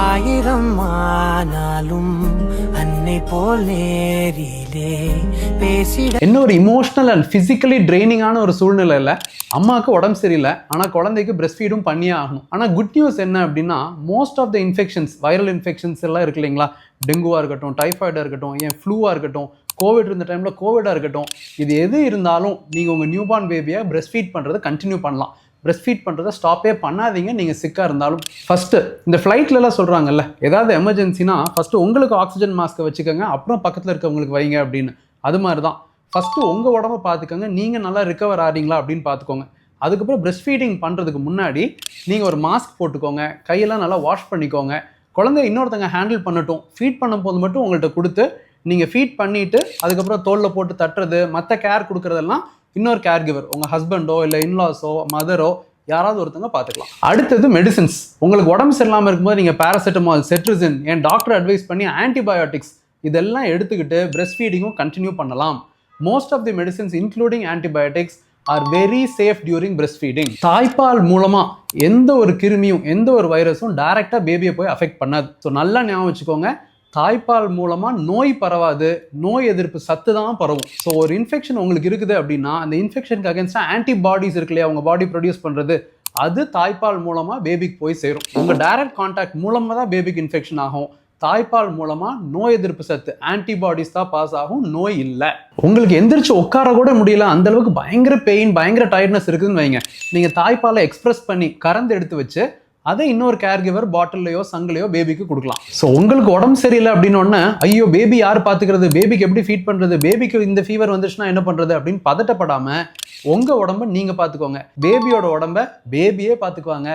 ஆயிரம் ஆனாலும் அன்னை போல் நேரிலே பேசிட. என்ன ஒரு இமோஷனல் அண்ட் ஃபிசிக்கலி ட்ரைனிங்கான ஒரு சூழ்நிலையில் அம்மாவுக்கு உடம்பு சரியில்லை, ஆனால் குழந்தைக்கு பிரஸ்ட் ஃபீடும் பண்ணியே ஆகணும். ஆனால் குட் நியூஸ் என்ன அப்படின்னா, most of the infections, viral infections எல்லாம் இருக்கு இல்லைங்களா, டெங்குவாக இருக்கட்டும், டைஃபாய்டாக இருக்கட்டும், ஏன் ஃப்ளூவாக இருக்கட்டும், கோவிட் இருந்த டைமில் கோவிடாக இருக்கட்டும், இது எது இருந்தாலும் நீங்கள் உங்கள் நியூபார்ன் பேபியை பிரஸ்ட் ஃபீட் பண்ணுறதை கண்டினியூ பண்ணலாம். பிரஸ்ட் ஃபீட் பண்ணுறதை ஸ்டாப்பே பண்ணாதீங்க. நீங்கள் சிக்காக இருந்தாலும் ஃபஸ்ட்டு இந்த ஃப்ளைட்லலாம் சொல்கிறாங்கல்ல, ஏதாவது எமர்ஜென்சினா ஃபஸ்ட்டு உங்களுக்கு ஆக்சிஜன் மாஸ்க்கை வச்சுக்கோங்க, அப்புறம் பக்கத்தில் இருக்கவங்களுக்கு வைங்க அப்படின்னு. அது மாதிரி தான் ஃபஸ்ட்டு உங்கள் உடம்பை பார்த்துக்கோங்க, நீங்கள் நல்லா ரிகவர் ஆகிறீங்களா அப்படின்னு பார்த்துக்கோங்க. அதுக்கப்புறம் பிரஸ்ட் ஃபீடிங் பண்ணுறதுக்கு முன்னாடி நீங்கள் ஒரு மாஸ்க் போட்டுக்கோங்க, கையெல்லாம் நல்லா வாஷ் பண்ணிக்கோங்க. குழந்தைய இன்னொருத்தங்க ஹேண்டில் பண்ணட்டும், ஃபீட் பண்ணும் போது மட்டும் உங்கள்கிட்ட கொடுத்து நீங்கள் ஃபீட் பண்ணிவிட்டு அதுக்கப்புறம் தோலில் போட்டு தட்டுறது, மற்ற கேர் கொடுக்குறதெல்லாம் இன்னொரு கேர் கிவர், உங்கள் ஹஸ்பண்டோ இல்லை இன்லாஸோ மதரோ யாராவது ஒருத்தவங்க பார்த்துக்கலாம். அடுத்தது மெடிசின்ஸ். உங்களுக்கு உடம்பு சரியில்லாமல் இருக்கும்போது நீங்கள் பேராசிட்டமால், செட்ரிசின், என் டாக்டர் அட்வைஸ் பண்ணி ஆன்டிபயோட்டிக்ஸ் இதெல்லாம் எடுத்துக்கிட்டு பிரஸ்ட் ஃபீடிங்கும் கண்டினியூ பண்ணலாம். Most of the medicines including antibiotics are very safe during breast feeding. தாய்ப்பால் மூலமாக எந்த ஒரு கிருமியும் எந்த ஒரு வைரஸும் டைரெக்டாக பேபியை போய் அஃபெக்ட் பண்ணாது. ஸோ நல்லா ஞாபகம் வச்சுக்கோங்க, தாய்ப்பால் மூலமாக நோய் பரவாது, நோய் எதிர்ப்பு சத்து தான் பரவும். ஸோ ஒரு இன்ஃபெக்ஷன் உங்களுக்கு இருக்குது அப்படின்னா அந்த இன்ஃபெக்ஷனுக்கு அகேன்ஸ்டாக ஆன்டிபாடிஸ் இருக்கு இல்லையா, உங்கள் பாடி ப்ரொடியூஸ் பண்ணுறது, அது தாய்ப்பால் மூலமாக பேபிக்கு போய் சேரும். உங்கள் டைரக்ட் கான்டாக்ட் மூலமாக தான் பேபிக்கு இன்ஃபெக்ஷன் ஆகும். தாய்ப்பால் மூலமாக நோய் எதிர்ப்பு சத்து ஆன்டிபாடிஸ் தான் பாஸ் ஆகும், நோய் இல்லை. உங்களுக்கு எந்திரிச்சு உட்கார கூட முடியல, அந்த அளவுக்கு பயங்கர பெயின், பயங்கர டயர்ட்னஸ் இருக்குதுன்னு வைங்க, நீங்கள் தாய்ப்பாலை எக்ஸ்பிரஸ் பண்ணி கறந்து எடுத்து வச்சு அதை இன்னொரு கேர் கிவர் பாட்டில்லையோ சங்கிலையோ பேபிக்கு கொடுக்கலாம். ஸோ உங்களுக்கு உடம்பு சரியில்லை அப்படின்னு ஐயோ பேபி யார் பார்த்துக்கிறது, பேபிக்கு எப்படி ஃபீட் பண்ணுறது, பேபிக்கு இந்த ஃபீவர் வந்துச்சுன்னா என்ன பண்ணுறது அப்படின்னு பதட்டப்படாமல் உங்கள் உடம்ப நீங்கள் பார்த்துக்கோங்க. பேபியோட உடம்ப பேபியே பார்த்துக்குவாங்க.